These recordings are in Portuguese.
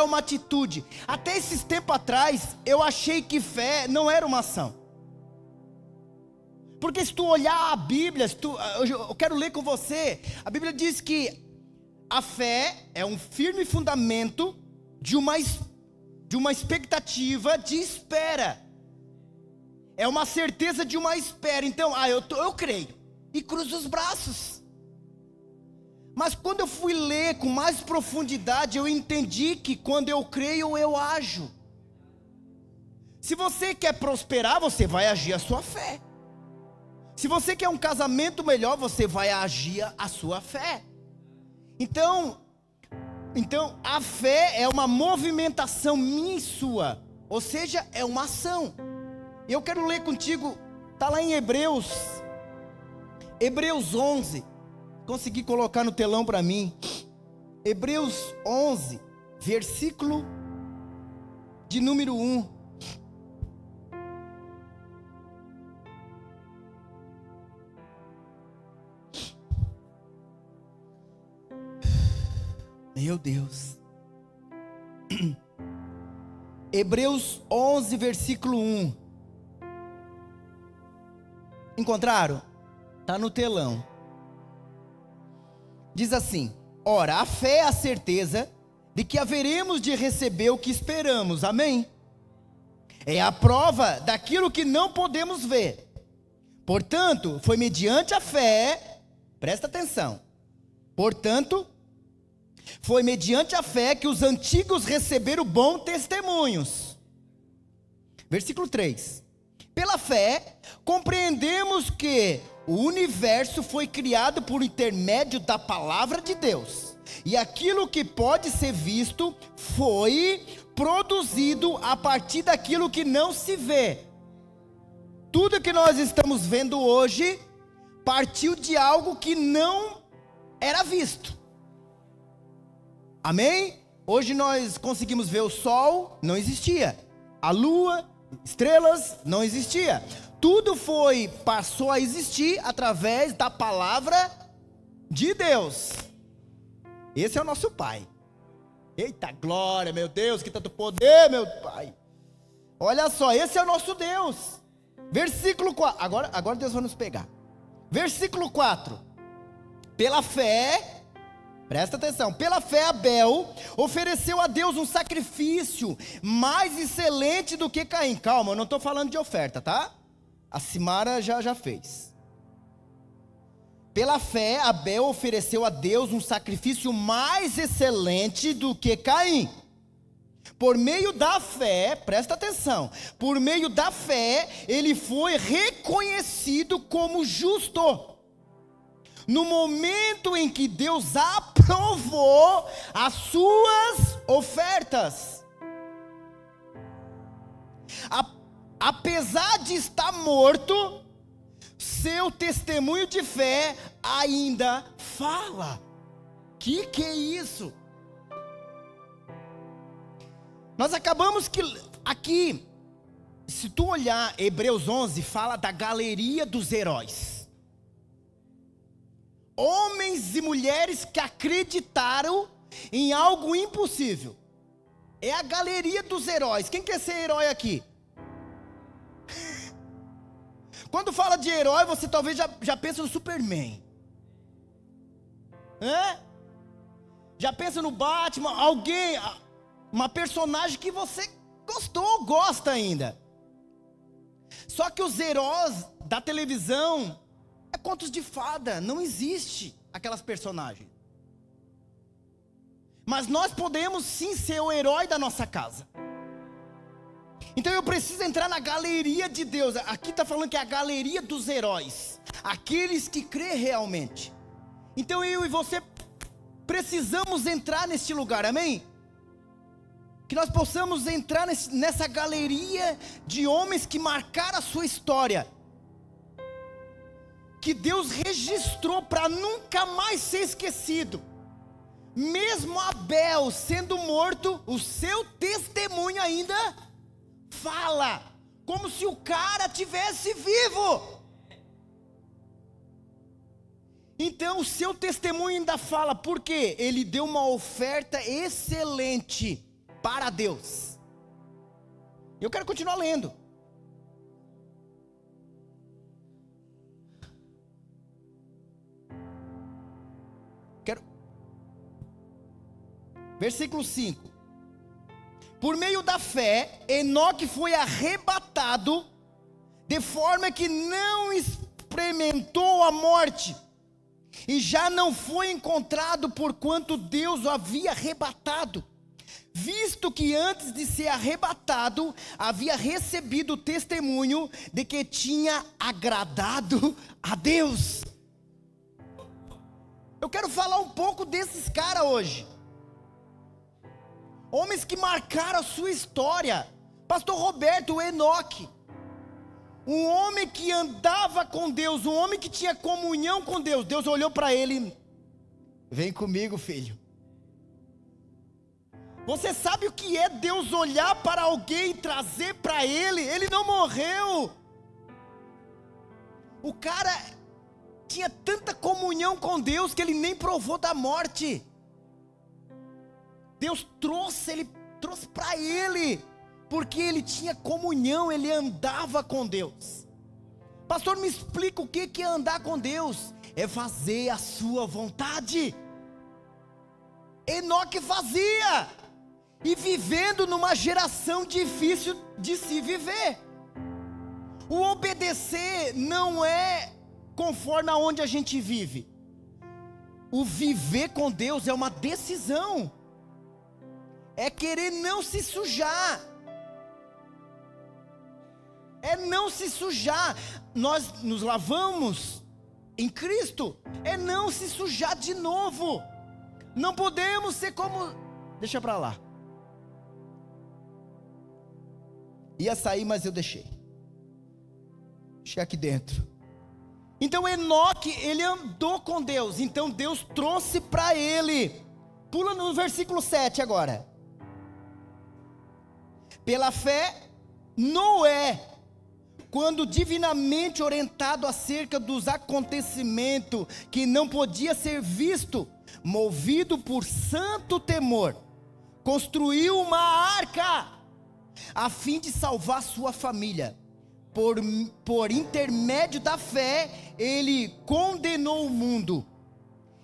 é uma atitude. Até esses tempos atrás, eu achei que fé não era uma ação. Porque se tu olhar a Bíblia, eu quero ler com você, a Bíblia diz que a fé é um firme fundamento de uma expectativa de espera. É uma certeza de uma espera. Então, eu creio e cruzo os braços. Mas quando eu fui ler com mais profundidade, eu entendi que quando eu creio, eu ajo. Se você quer prosperar, você vai agir a sua fé. Se você quer um casamento melhor, você vai agir a sua fé. Então a fé é uma movimentação minha e sua, ou seja, é uma ação. Eu quero ler contigo, está lá em Hebreus 11, consegui colocar no telão para mim, Hebreus 11, versículo de número 1. Meu Deus. Hebreus 11, versículo 1. Encontraram? Está no telão. Diz assim: ora, a fé é a certeza de que haveremos de receber o que esperamos. Amém? É a prova daquilo que não podemos ver. Portanto, foi mediante a fé, presta atenção. Portanto, foi mediante a fé que os antigos receberam bons testemunhos. Versículo 3. Pela fé, compreendemos que o universo foi criado por intermédio da palavra de Deus. E aquilo que pode ser visto foi produzido a partir daquilo que não se vê. Tudo que nós estamos vendo hoje partiu de algo que não era visto. Amém? Hoje nós conseguimos ver o sol, não existia. A lua, estrelas, não existia. Tudo passou a existir através da palavra de Deus. Esse é o nosso Pai. Eita glória, meu Deus, que tanto poder, meu Pai. Olha só, esse é o nosso Deus. Versículo 4, agora Deus vai nos pegar. Versículo 4. Pela fé... Presta atenção, pela fé Abel ofereceu a Deus um sacrifício mais excelente do que Caim. Calma, eu não estou falando de oferta, tá? A Simara já fez. Pela fé Abel ofereceu a Deus um sacrifício mais excelente do que Caim. Por meio da fé, presta atenção, por meio da fé ele foi reconhecido como justo. No momento em que Deus aprovou as suas ofertas. Apesar de estar morto, seu testemunho de fé ainda fala. Que é isso? Nós acabamos que aqui, se tu olhar Hebreus 11, fala da galeria dos heróis. Homens e mulheres que acreditaram em algo impossível. É a galeria dos heróis. Quem quer ser herói aqui? Quando fala de herói, você talvez já pensa no Superman. Já pensa no Batman, alguém, uma personagem que você gostou, gosta ainda. Só que os heróis da televisão é contos de fada, não existe aquelas personagens. Mas nós podemos sim ser o herói da nossa casa. Então eu preciso entrar na galeria de Deus. Aqui está falando que é a galeria dos heróis, aqueles que crê realmente. Então eu e você precisamos entrar neste lugar, amém? Que nós possamos entrar nessa galeria de homens que marcaram a sua história, que Deus registrou para nunca mais ser esquecido. Mesmo Abel sendo morto, o seu testemunho ainda fala, como se o cara tivesse vivo. Então o seu testemunho ainda fala, porque ele deu uma oferta excelente. para Deus. Eu quero continuar lendo. Versículo 5. Por meio da fé, Enoque foi arrebatado, de forma que não experimentou a morte, e já não foi encontrado, porquanto Deus o havia arrebatado, visto que antes de ser arrebatado, havia recebido o testemunho de que tinha agradado a Deus. Eu quero falar um pouco desses caras hoje. Homens que marcaram a sua história. Pastor Roberto, o Enoque. Um homem que andava com Deus, um homem que tinha comunhão com Deus. Deus olhou para ele: vem comigo, filho. Você sabe o que é Deus olhar para alguém e trazer para ele? Ele não morreu. O cara tinha tanta comunhão com Deus que ele nem provou da morte. Deus trouxe para ele, porque ele tinha comunhão, ele andava com Deus. Pastor, me explica o que é andar com Deus? É fazer a sua vontade. Enoque fazia, e vivendo numa geração difícil de se viver. O obedecer não é conforme aonde a gente vive. O viver com Deus é uma decisão. É querer não se sujar. É não se sujar. Nós nos lavamos em Cristo. É não se sujar de novo. Não podemos ser como... Deixa pra lá. Ia sair, mas eu deixei. Deixei aqui dentro. Então Enoque, ele andou com Deus. Então Deus trouxe para ele. Pula no versículo 7 agora. Pela fé, Noé, quando divinamente orientado acerca dos acontecimentos que não podia ser visto, movido por santo temor, construiu uma arca, a fim de salvar sua família. Por intermédio da fé, ele condenou o mundo,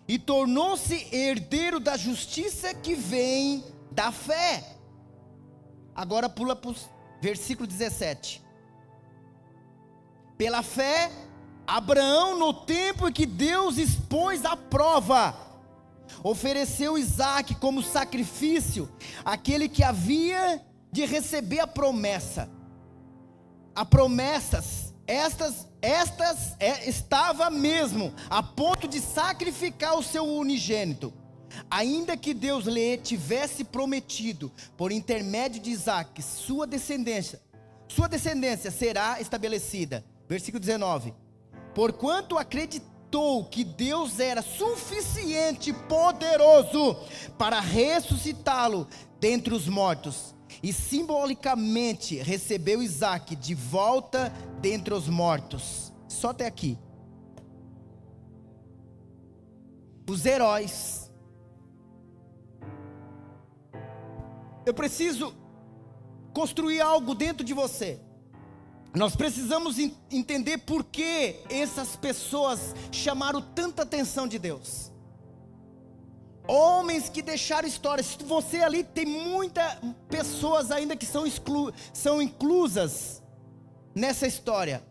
e tornou-se herdeiro da justiça que vem da fé. Agora pula para o versículo 17. Pela fé, Abraão, no tempo em que Deus expôs a prova, ofereceu Isaque como sacrifício, aquele que havia de receber a promessa. A promessas, estava mesmo a ponto de sacrificar o seu unigênito. Ainda que Deus lhe tivesse prometido, por intermédio de Isaque, sua descendência será estabelecida. Versículo 19. Porquanto acreditou que Deus era suficiente e poderoso para ressuscitá-lo dentre os mortos, e simbolicamente recebeu Isaque de volta dentre os mortos. Só até aqui. Os heróis. Eu preciso construir algo dentro de você. Nós precisamos entender por que essas pessoas chamaram tanta atenção de Deus. Homens que deixaram histórias. Você ali tem muitas pessoas ainda que são inclusas nessa história.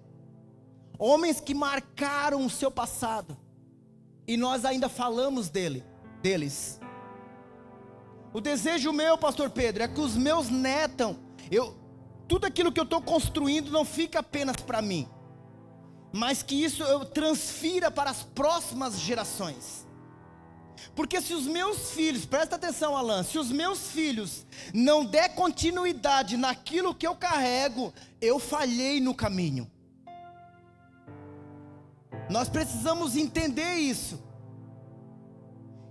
Homens que marcaram o seu passado, e nós ainda falamos deles. O desejo meu, pastor Pedro, é que os meus netos, tudo aquilo que eu estou construindo não fica apenas para mim, mas que isso eu transfira para as próximas gerações. Porque se os meus filhos, presta atenção, Alan, se os meus filhos não der continuidade naquilo que eu carrego, eu falhei no caminho. Nós precisamos entender isso.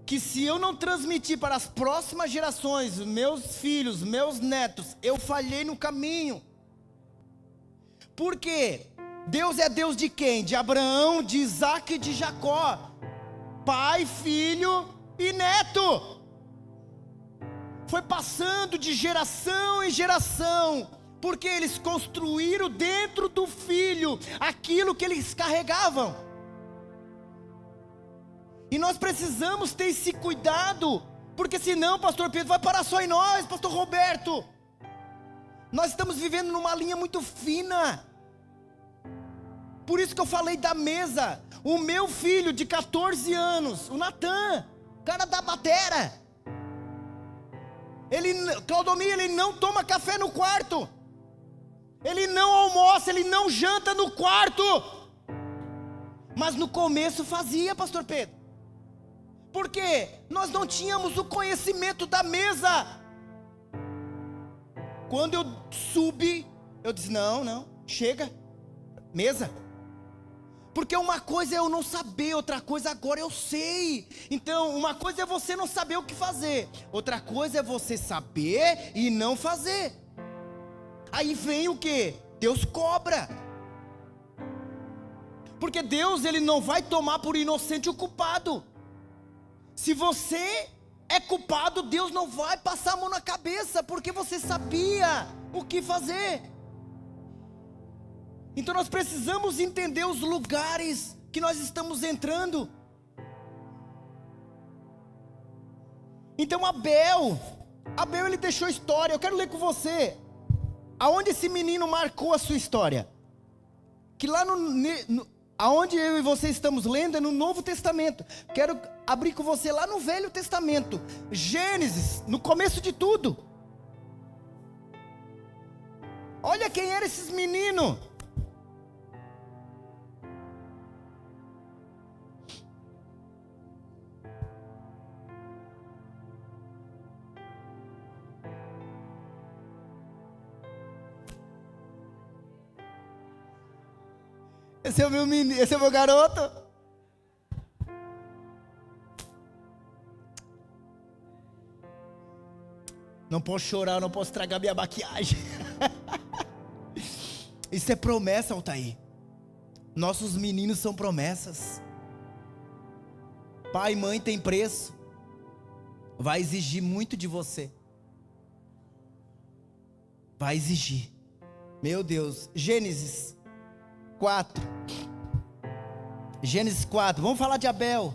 Que se eu não transmitir para as próximas gerações, meus filhos, meus netos, eu falhei no caminho. Por quê? Deus é Deus de quem? De Abraão, de Isaque e de Jacó. Pai, filho e neto. foi passando de geração em geração, porque eles construíram dentro do filho aquilo que eles carregavam. E nós precisamos ter esse cuidado, porque senão, pastor Pedro, vai parar só em nós, pastor Roberto. Nós estamos vivendo numa linha muito fina. Por isso que eu falei da mesa. O meu filho de 14 anos, o Natan, cara da batera, Claudomir, ele não toma café no quarto, ele não almoça, ele não janta no quarto. Mas no começo fazia, pastor Pedro. Por quê? Nós não tínhamos o conhecimento da mesa. Quando eu subi, eu disse, não, chega, mesa. Porque uma coisa é eu não saber, outra coisa agora eu sei. Então, uma coisa é você não saber o que fazer, outra coisa é você saber e não fazer. Aí vem o que? Deus cobra. Porque Deus, Ele não vai tomar por inocente o culpado. Se você é culpado, Deus não vai passar a mão na cabeça, porque você sabia o que fazer. Então nós precisamos entender os lugares que nós estamos entrando. Então Abel ele deixou história. Eu quero ler com você aonde esse menino marcou a sua história. Que lá aonde eu e você estamos lendo é no Novo Testamento. Quero abrir com você lá no Velho Testamento, Gênesis, no começo de tudo. Olha quem eram esses meninos. Esse é o meu menino, esse é o meu garoto. Não posso chorar, não posso estragar minha maquiagem. Isso é promessa, Altair. Nossos meninos são promessas. Pai e mãe tem preço. Vai exigir muito de você. Vai exigir. Meu Deus. Gênesis 4. Gênesis 4. Vamos falar de Abel.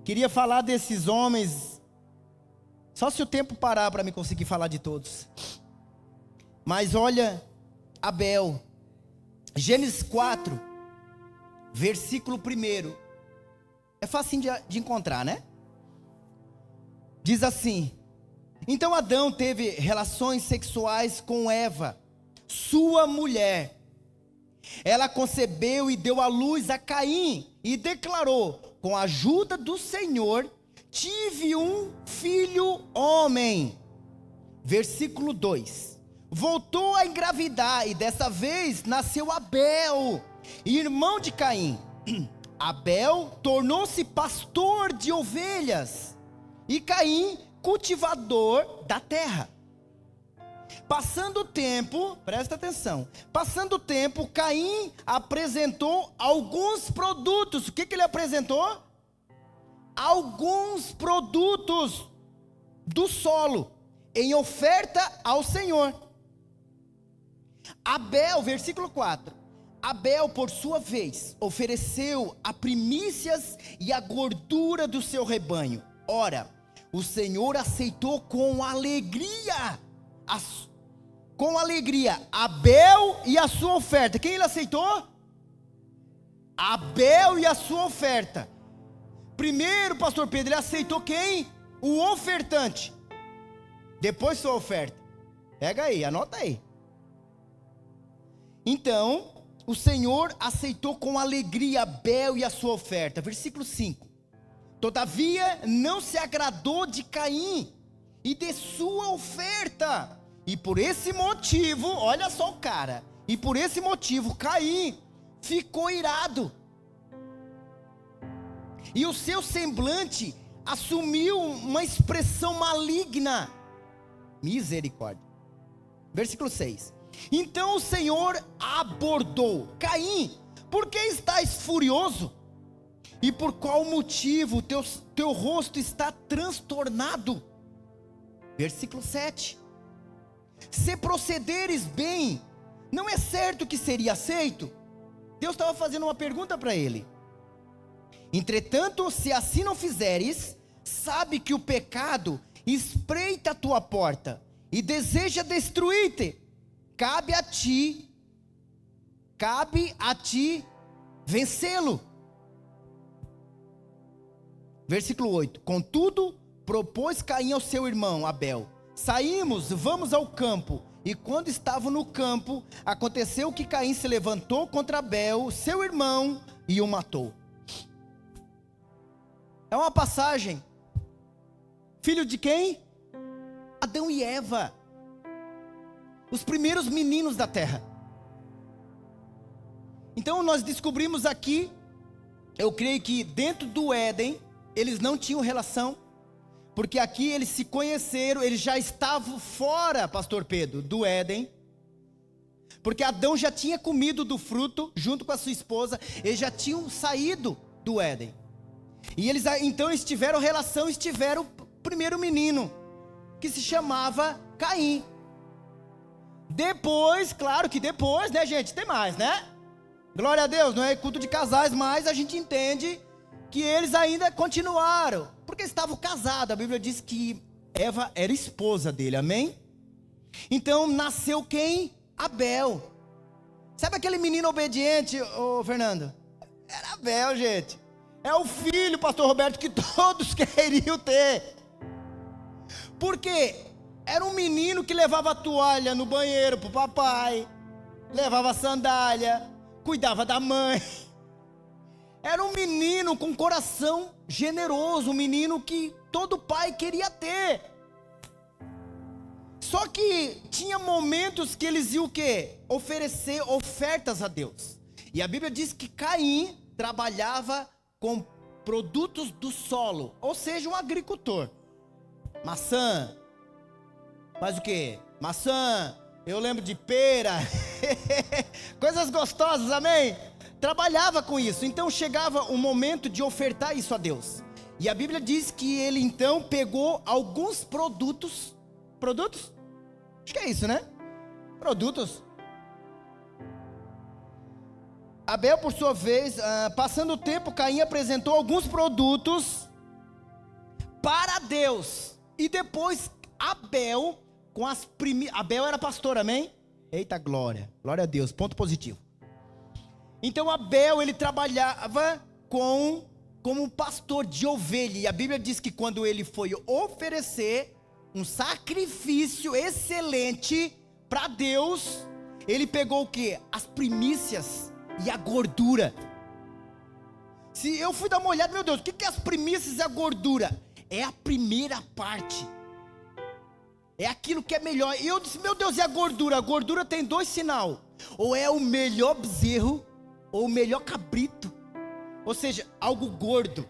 Queria falar desses homens. Só se o tempo parar para me conseguir falar de todos. Mas olha, Abel. Gênesis 4, versículo 1. É facinho de encontrar, né? Diz assim: então Adão teve relações sexuais com Eva, sua mulher. Ela concebeu e deu à luz a Caim e declarou: com a ajuda do Senhor, tive um filho homem. Versículo 2. Voltou a engravidar e dessa vez nasceu Abel, irmão de Caim. Abel tornou-se pastor de ovelhas e Caim cultivador da terra. Passando o tempo, presta atenção, passando o tempo, Caim apresentou alguns produtos. O que ele apresentou? Alguns produtos do solo em oferta ao Senhor. Abel, versículo 4. Abel, por sua vez, ofereceu a primícias e a gordura do seu rebanho. Ora, o Senhor aceitou com alegria Abel e a sua oferta. Quem ele aceitou? Abel e a sua oferta. Primeiro, pastor Pedro, ele aceitou quem? O ofertante. Depois sua oferta. Pega aí, anota aí. Então, o Senhor aceitou com alegria Abel e a sua oferta. Versículo 5. Todavia, não se agradou de Caim e de sua oferta. E por esse motivo, olha só o cara. E por esse motivo, Caim ficou irado. E o seu semblante assumiu uma expressão maligna. Misericórdia. Versículo 6. Então o Senhor abordou: Caim, por que estás furioso? E por qual motivo teu rosto está transtornado? Versículo 7. Se procederes bem, não é certo que seria aceito? Deus estava fazendo uma pergunta para ele. Entretanto, se assim não fizeres, sabe que o pecado espreita a tua porta e deseja destruir-te. Cabe a ti vencê-lo. Versículo 8. Contudo, propôs Caim ao seu irmão Abel: saímos, vamos ao campo. E quando estavam no campo, aconteceu que Caim se levantou contra Abel, seu irmão, e o matou. É uma passagem. Filho de quem? Adão e Eva. Os primeiros meninos da terra. Então nós descobrimos aqui, eu creio que dentro do Éden, eles não tinham relação. Porque aqui eles se conheceram, eles já estavam fora, pastor Pedro, do Éden. Porque Adão já tinha comido do fruto, junto com a sua esposa, eles já tinham saído do Éden. E eles então tiveram relação, tiveram o primeiro menino, que se chamava Caim. Depois, claro que depois, né gente, tem mais, né? Glória a Deus, não é culto de casais, mas a gente entende que eles ainda continuaram, porque estavam casados. A Bíblia diz que Eva era esposa dele, amém? Então nasceu quem? Abel. Sabe aquele menino obediente, ô Fernando? Era Abel, gente. É o filho, pastor Roberto, que todos queriam ter. Porque era um menino que levava a toalha no banheiro pro papai, levava a sandália, cuidava da mãe. Era um menino com coração generoso, um menino que todo pai queria ter. Só que tinha momentos que eles iam o quê? Oferecer ofertas a Deus. E a Bíblia diz que Caim trabalhava com produtos do solo, ou seja, um agricultor. Maçã, faz o quê? Maçã, eu lembro de pera, coisas gostosas, amém? Trabalhava com isso, então chegava o momento de ofertar isso a Deus. E a Bíblia diz que ele então pegou alguns produtos, acho que é isso, né? Produtos. Abel, por sua vez, passando o tempo, Caim apresentou alguns produtos para Deus. E depois Abel, Abel era pastor, amém? Eita glória, glória a Deus, ponto positivo. Então Abel, ele trabalhava como pastor de ovelha. E a Bíblia diz que quando ele foi oferecer um sacrifício excelente para Deus, ele pegou o que? As primícias e a gordura. Se eu fui dar uma olhada, meu Deus, o que é as primícias e a gordura? É a primeira parte. É aquilo que é melhor. E eu disse, meu Deus, e a gordura? A gordura tem dois sinais. Ou é o melhor bezerro, ou o melhor cabrito. Ou seja, algo gordo,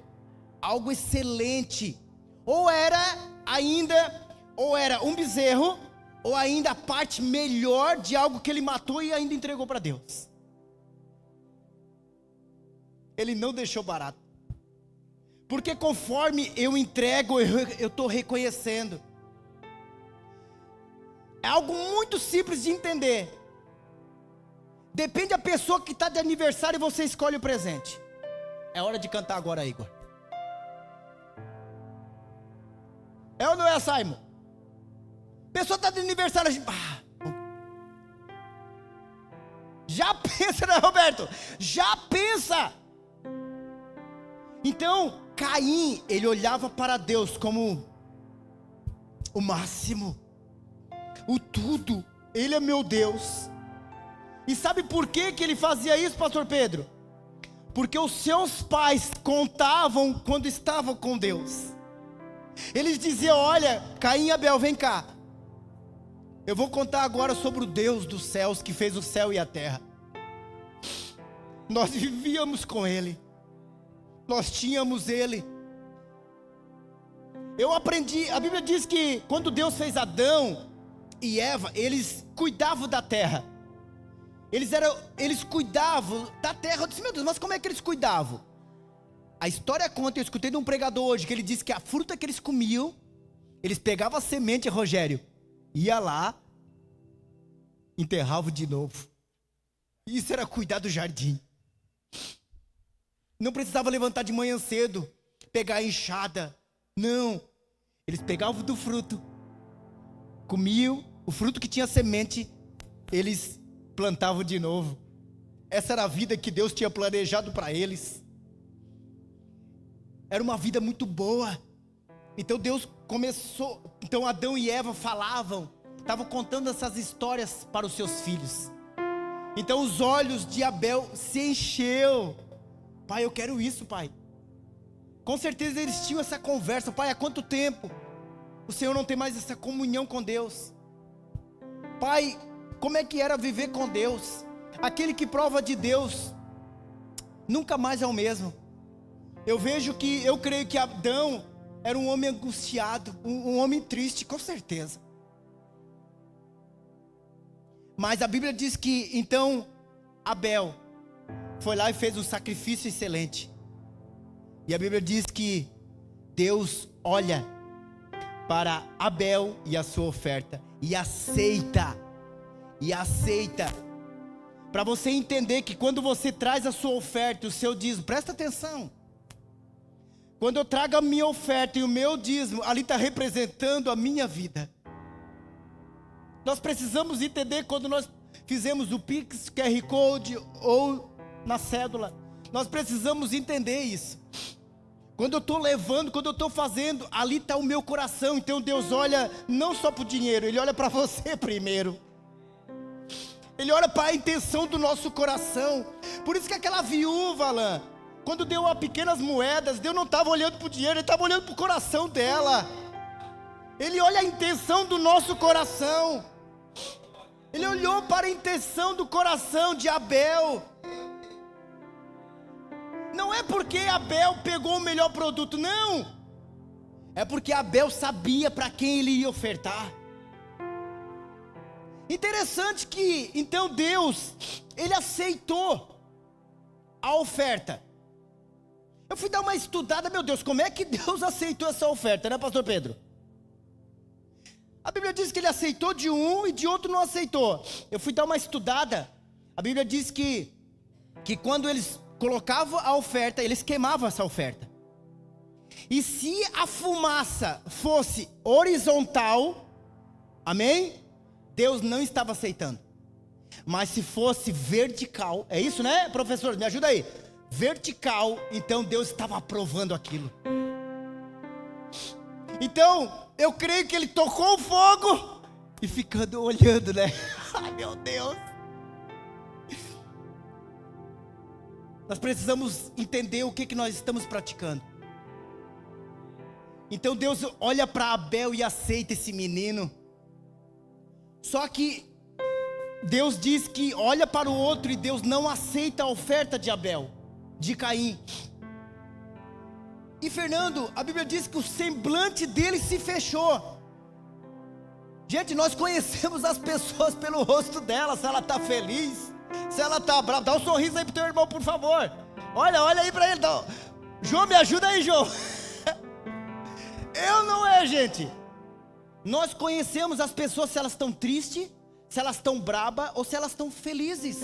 algo excelente. Ou era um bezerro, ou ainda a parte melhor de algo que ele matou e ainda entregou para Deus. Ele não deixou barato. Porque conforme eu entrego, eu estou reconhecendo. É algo muito simples de entender. Depende da pessoa que está de aniversário e você escolhe o presente. É hora de cantar agora, Igor. É ou não é, Simon? Pessoa está de aniversário, a gente... já pensa, né, Roberto? Já pensa. Então, Caim, ele olhava para Deus como o máximo, o tudo. Ele é meu Deus. E sabe por que ele fazia isso, pastor Pedro? Porque os seus pais contavam quando estavam com Deus. Eles diziam, olha, Caim e Abel, vem cá. Eu vou contar agora sobre o Deus dos céus, que fez o céu e a terra. Nós vivíamos com Ele. Nós tínhamos Ele. Eu aprendi, a Bíblia diz que quando Deus fez Adão e Eva, eles cuidavam da terra. Eles cuidavam da terra. Eu disse, meu Deus, mas como é que eles cuidavam? A história conta, eu escutei de um pregador hoje, que ele disse que a fruta que eles comiam, Eles pegavam a semente, Rogério, ia lá, enterravam de novo. Isso era cuidar do jardim. Não precisava levantar de manhã cedo, pegar a enxada. Não. Eles pegavam do fruto, comiam o fruto que tinha semente, eles plantavam de novo. Essa era a vida que Deus tinha planejado para eles. Era uma vida muito boa. Então Deus começou. Então Adão e Eva falavam, estavam contando essas histórias para os seus filhos. Então os olhos de Abel se encheu. Pai, eu quero isso, pai. Com certeza eles tinham essa conversa. Pai, há quanto tempo o Senhor não tem mais essa comunhão com Deus? Pai, como é que era viver com Deus? Aquele que prova de Deus nunca mais é o mesmo. Eu creio que Adão era um homem angustiado, um homem triste, com certeza. Mas a Bíblia diz que então Abel foi lá e fez um sacrifício excelente. E a Bíblia diz que Deus olha para Abel e a sua oferta e aceita. Para você entender que quando você traz a sua oferta, o seu dízimo, presta atenção. Quando eu trago a minha oferta e o meu dízimo, ali está representando a minha vida. Nós precisamos entender quando nós fizemos o Pix, QR Code ou na cédula. Nós precisamos entender isso. Quando eu estou levando, quando eu estou fazendo, ali está o meu coração. Então Deus olha não só para o dinheiro, Ele olha para você primeiro. Ele olha para a intenção do nosso coração. Por isso que aquela viúva, Alain, quando deu a pequenas moedas, Deus não estava olhando para o dinheiro, Ele estava olhando para o coração dela. Ele olha a intenção do nosso coração. Ele olhou para a intenção do coração de Abel. Não é porque Abel pegou o melhor produto, não. É porque Abel sabia para quem ele ia ofertar. Interessante que, então Deus, Ele aceitou a oferta. Eu fui dar uma estudada, meu Deus, como é que Deus aceitou essa oferta, né, pastor Pedro? A Bíblia diz que Ele aceitou de um e de outro não aceitou. Eu fui dar uma estudada. A Bíblia diz que quando eles colocavam a oferta, eles queimavam essa oferta. E se a fumaça fosse horizontal, amém? Deus não estava aceitando. Mas se fosse vertical, é isso, né, professor? Me ajuda aí. Vertical, então Deus estava aprovando aquilo. Então, eu creio que Ele tocou o fogo e ficando olhando, né? Ai, meu Deus. Nós precisamos entender o que nós estamos praticando. Então Deus olha para Abel e aceita esse menino. Só que Deus diz que olha para o outro e Deus não aceita a oferta de Abel, de Caim. E Fernando, a Bíblia diz que o semblante dele se fechou. Gente, nós conhecemos as pessoas pelo rosto dela, se ela está feliz, se ela está brava. Dá um sorriso aí pro teu irmão, por favor. Olha aí para ele. João, me ajuda aí, João. Eu não é, gente. Nós conhecemos as pessoas se elas estão tristes, se elas estão bravas ou se elas estão felizes.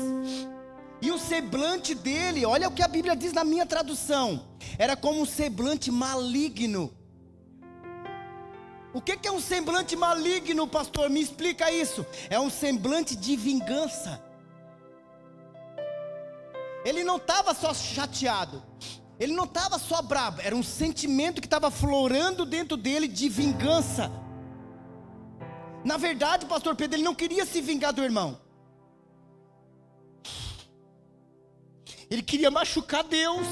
E o semblante dele, olha o que a Bíblia diz na minha tradução, era como um semblante maligno. O que é um semblante maligno, pastor? Me explica isso. É um semblante de vingança. Ele não estava só chateado, ele não estava só bravo, era um sentimento que estava florando dentro dele de vingança. Na verdade, pastor Pedro, ele não queria se vingar do irmão. Ele queria machucar Deus.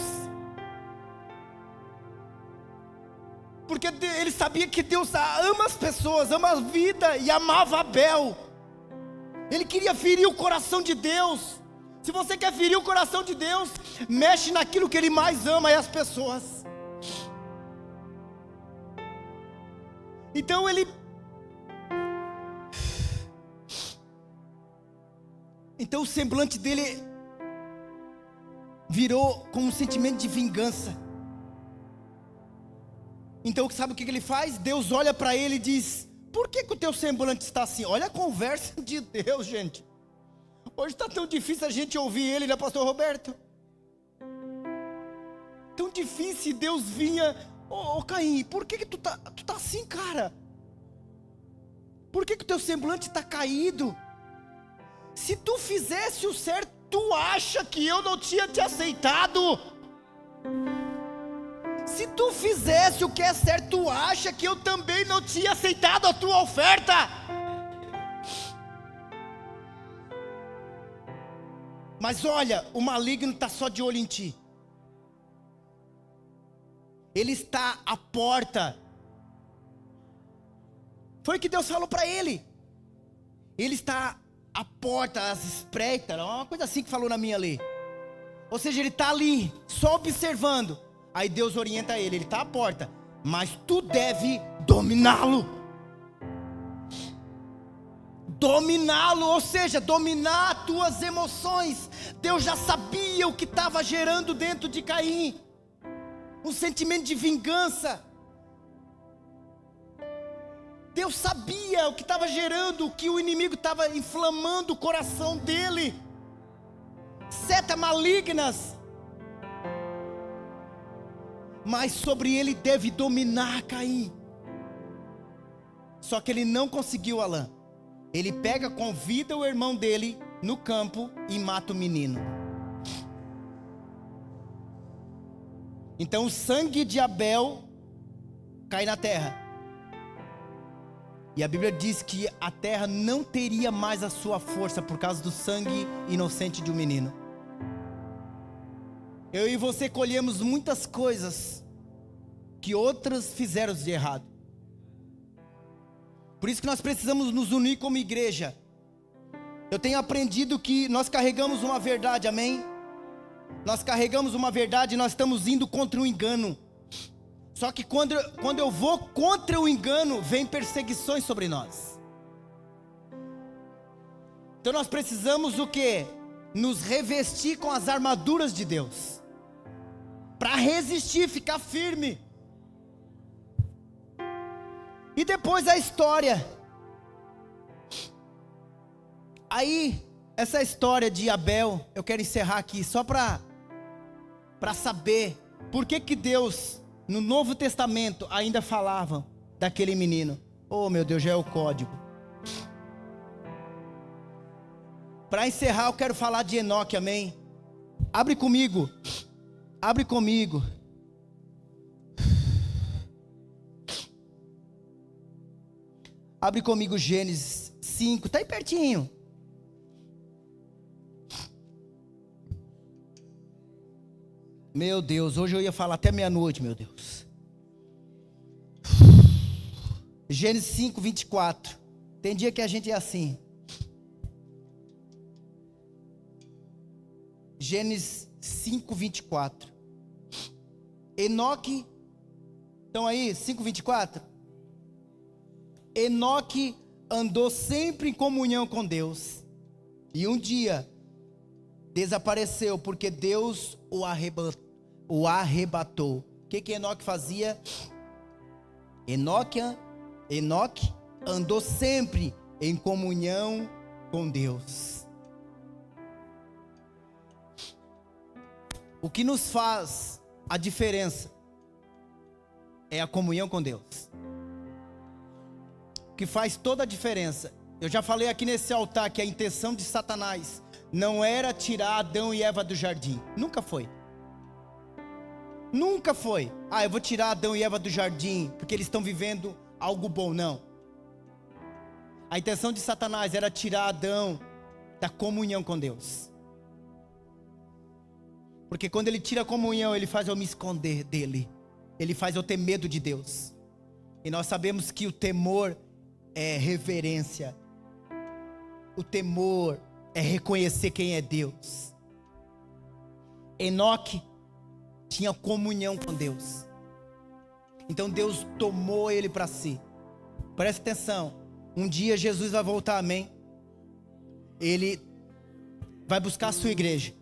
Porque ele sabia que Deus ama as pessoas, ama a vida e amava Abel. Ele queria ferir o coração de Deus. Se você quer ferir o coração de Deus, mexe naquilo que Ele mais ama, é as pessoas. Então Então o semblante dele virou com um sentimento de vingança. Então sabe o que ele faz? Deus olha para ele e diz: por que o teu semblante está assim? Olha a conversa de Deus, gente. Hoje está tão difícil a gente ouvir ele, né, pastor Roberto? Tão difícil. Deus vinha: ô Caim, por que tu tá assim, cara? Por que o teu semblante está caído? Se tu fizesse o certo, tu acha que eu não tinha te aceitado? Se tu fizesse o que é certo, tu acha que eu também não tinha aceitado a tua oferta? Mas olha, o maligno está só de olho em ti. Ele está à porta. Foi o que Deus falou para ele. Ele está à porta, às espreitas, uma coisa assim que falou na minha lei. Ou seja, ele está ali, só observando. Aí Deus orienta ele está à porta, mas tu deve dominá-lo. Dominá-lo, ou seja, dominar as tuas emoções. Deus já sabia o que estava gerando dentro de Caim. Um sentimento de vingança. Deus sabia o que estava gerando, que o inimigo estava inflamando o coração dele. Setas malignas. Mas sobre ele deve dominar Caim. Só que ele não conseguiu, Alain. Ele pega, convida o irmão dele no campo e mata o menino. Então o sangue de Abel cai na terra. E a Bíblia diz que a terra não teria mais a sua força por causa do sangue inocente de um menino. Eu e você colhemos muitas coisas que outras fizeram de errado. Por isso que nós precisamos nos unir como igreja. Eu tenho aprendido que nós carregamos uma verdade, amém? Nós carregamos uma verdade e nós estamos indo contra o engano. Só que quando eu vou contra o engano, vem perseguições sobre nós. Então nós precisamos o quê? Nos revestir com as armaduras de Deus. Para resistir, ficar firme. E depois a história. Aí, essa história de Abel, eu quero encerrar aqui só para saber por que Deus, no Novo Testamento, ainda falava daquele menino. Oh meu Deus, já é o código. Para encerrar, eu quero falar de Enoque, amém? Abre comigo. Abre comigo. Abre comigo Gênesis 5, está aí pertinho. Meu Deus, hoje eu ia falar até meia-noite, meu Deus. Gênesis 5, 24. Tem dia que a gente é assim. Gênesis 5, 24. Enoque, estão aí, 5, 24? Enoque andou sempre em comunhão com Deus. E um dia desapareceu porque Deus o arrebatou. O que Enoque fazia? Enoque andou sempre em comunhão com Deus. O que nos faz a diferença é a comunhão com Deus. O que faz toda a diferença. Eu já falei aqui nesse altar que a intenção de Satanás não era tirar Adão e Eva do jardim. Nunca foi. Nunca foi. Ah, eu vou tirar Adão e Eva do jardim porque eles estão vivendo algo bom. Não. A intenção de Satanás era tirar Adão da comunhão com Deus. Porque quando ele tira a comunhão, ele faz eu me esconder dele. Ele faz eu ter medo de Deus. E nós sabemos que o temor é reverência. O temor é reconhecer quem é Deus. Enoque tinha comunhão com Deus. Então Deus tomou ele para si. Presta atenção. Um dia Jesus vai voltar, amém? Ele vai buscar a sua igreja.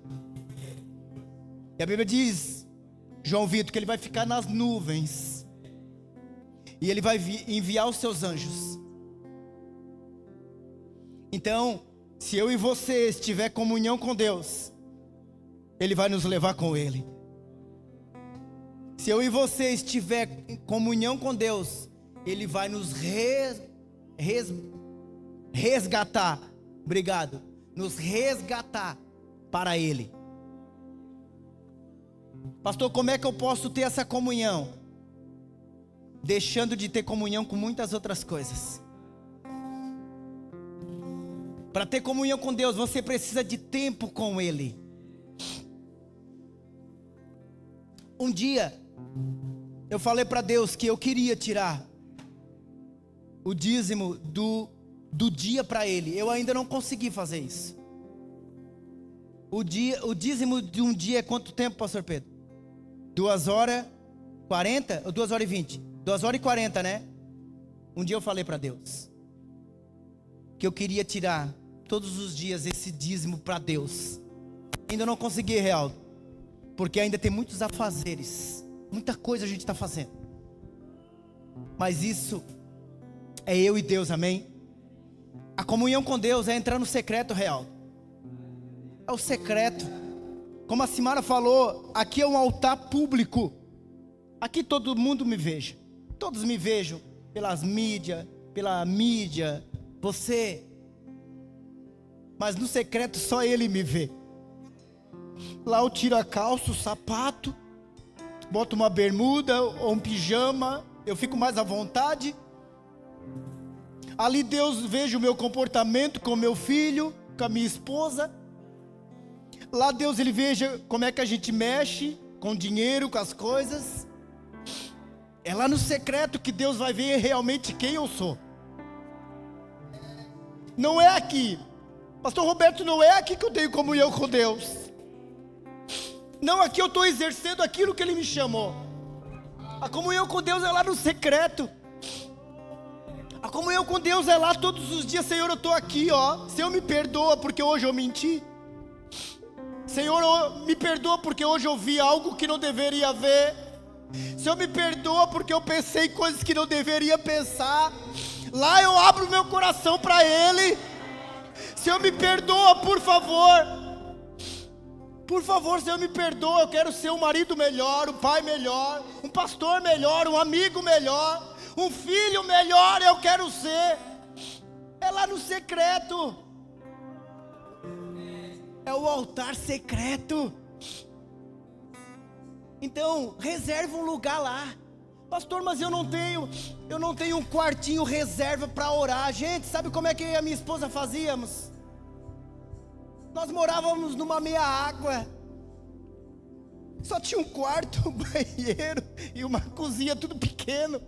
E a Bíblia diz, João Vitor, que ele vai ficar nas nuvens. E Ele vai enviar os seus anjos. Então, se eu e você estiver em comunhão com Deus, Ele vai nos levar com Ele. Se eu e você estiver em comunhão com Deus, Ele vai nos resgatar. Obrigado. Nos resgatar para Ele. Pastor, como é que eu posso ter essa comunhão? Deixando de ter comunhão com muitas outras coisas. Para ter comunhão com Deus, você precisa de tempo com Ele. Um dia, eu falei para Deus que eu queria tirar o dízimo do dia para Ele. Eu ainda não consegui fazer isso. O dízimo de um dia é quanto tempo, pastor Pedro? 2h40 ou 2h20? 2h40, né? Um dia eu falei para Deus que eu queria tirar todos os dias esse dízimo para Deus. Ainda não consegui, real, porque ainda tem muitos afazeres, muita coisa a gente está fazendo. Mas isso é eu e Deus, amém? A comunhão com Deus é entrar no secreto, real. É o secreto. Como a Simara falou, aqui é um altar público. Aqui todo mundo me veja. Todos me vejam pela mídia, você. Mas no secreto só Ele me vê. Lá eu tiro a calça, o sapato, boto uma bermuda ou um pijama, eu fico mais à vontade. Ali Deus veja o meu comportamento com meu filho, com a minha esposa. Lá Deus Ele veja como é que a gente mexe com o dinheiro, com as coisas. É lá no secreto que Deus vai ver realmente quem eu sou. Não é aqui. Pastor Roberto, não é aqui que eu tenho comunhão com Deus. Não, aqui eu estou exercendo aquilo que Ele me chamou. A comunhão com Deus é lá no secreto. A comunhão com Deus é lá todos os dias. Senhor, eu estou aqui, ó. Senhor, me perdoa porque hoje eu menti. Senhor, me perdoa porque hoje eu vi algo que não deveria ver. Senhor, me perdoa porque eu pensei coisas que não deveria pensar. Lá eu abro meu coração para Ele. Senhor, me perdoa, por favor. Por favor, Senhor, me perdoa. Eu quero ser um marido melhor, um pai melhor, um pastor melhor, um amigo melhor, um filho melhor. Eu quero ser. É lá no secreto. É o altar secreto. Então, reserva um lugar lá. Pastor, mas eu não tenho um quartinho reserva para orar. Gente, sabe como é que eu e a minha esposa fazíamos? Nós morávamos numa meia água. Só tinha um quarto, um banheiro e uma cozinha, tudo pequeno.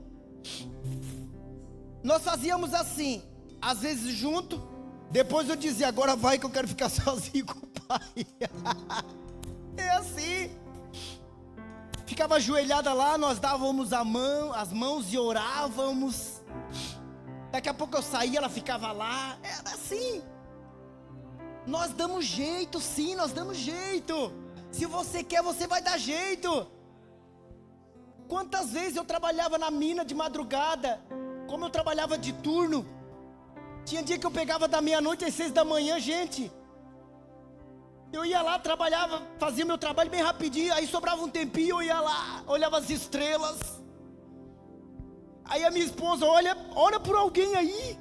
Nós fazíamos assim, às vezes junto. Depois eu dizia, agora vai que eu quero ficar sozinho com o pai. É assim. Ficava ajoelhada lá, nós dávamos as mãos e orávamos. Daqui a pouco eu saía, ela ficava lá. Era assim. Nós damos jeito, sim, nós damos jeito. Se você quer, você vai dar jeito. Quantas vezes eu trabalhava na mina de madrugada, como eu trabalhava de turno. Tinha dia que eu pegava da meia-noite às 6 da manhã, gente. Eu ia lá, trabalhava, fazia meu trabalho bem rapidinho. Aí sobrava um tempinho, eu ia lá, olhava as estrelas. Aí a minha esposa, ora por alguém aí.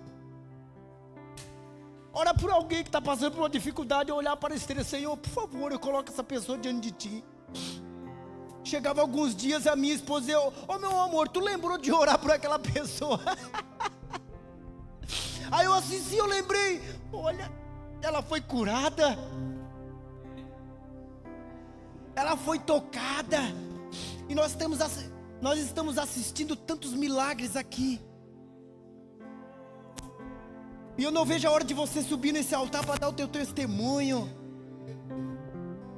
Ora por alguém que está passando por uma dificuldade. Eu olhar para a estrela, Senhor, por favor, eu coloco essa pessoa diante de Ti. Chegava alguns dias, a minha esposa, meu amor, tu lembrou de orar por aquela pessoa? Aí eu assim, sim, eu lembrei. Olha, ela foi curada. Ela foi tocada. E nós estamos assistindo tantos milagres aqui. E eu não vejo a hora de você subir nesse altar para dar o teu testemunho.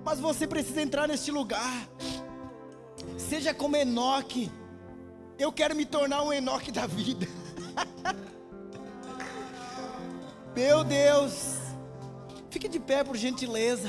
Mas você precisa entrar neste lugar. Seja como Enoque. Eu quero me tornar um Enoque da vida. Meu Deus. Fique de pé, por gentileza.